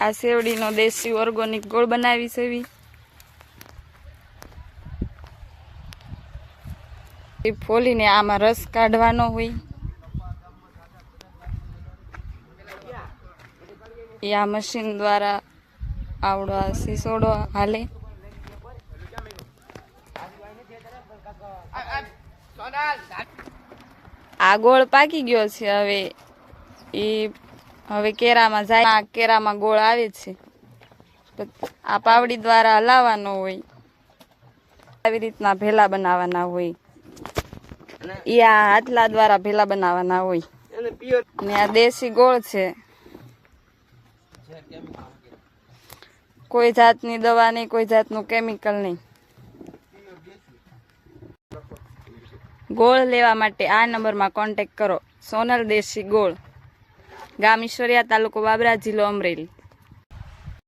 આ સેવડીનો દેશી ઓર્ગેનિક ગોળ બનાવી છે ફોલીને આમાં રસ કાઢવાનો હોય એ આ મશીન દ્વારા આવડો આ સીસોડો હાલે આ ગોળ પાકી ગયો છે હવે કેરામાં જાય આ કેરામાં ગોળ આવે છે આ પાવડી દ્વારા હલાવવાનો હોય આવી રીતના ભેલા બનાવવાના હોય એ આ હાથલા દ્વારા ભેલા બનાવવાના હોય ને આ દેશી ગોળ છે કોઈ જાતની દવા નહીં કોઈ જાતનું કેમિકલ નહીં ગોળ લેવા માટે આ નંબરમાં કોન્ટેક્ટ કરો સોનલ દેશી ગોળ ગામ ઈશ્વરિયા તાલુકો બાબરા જિલ્લો અમરેલી।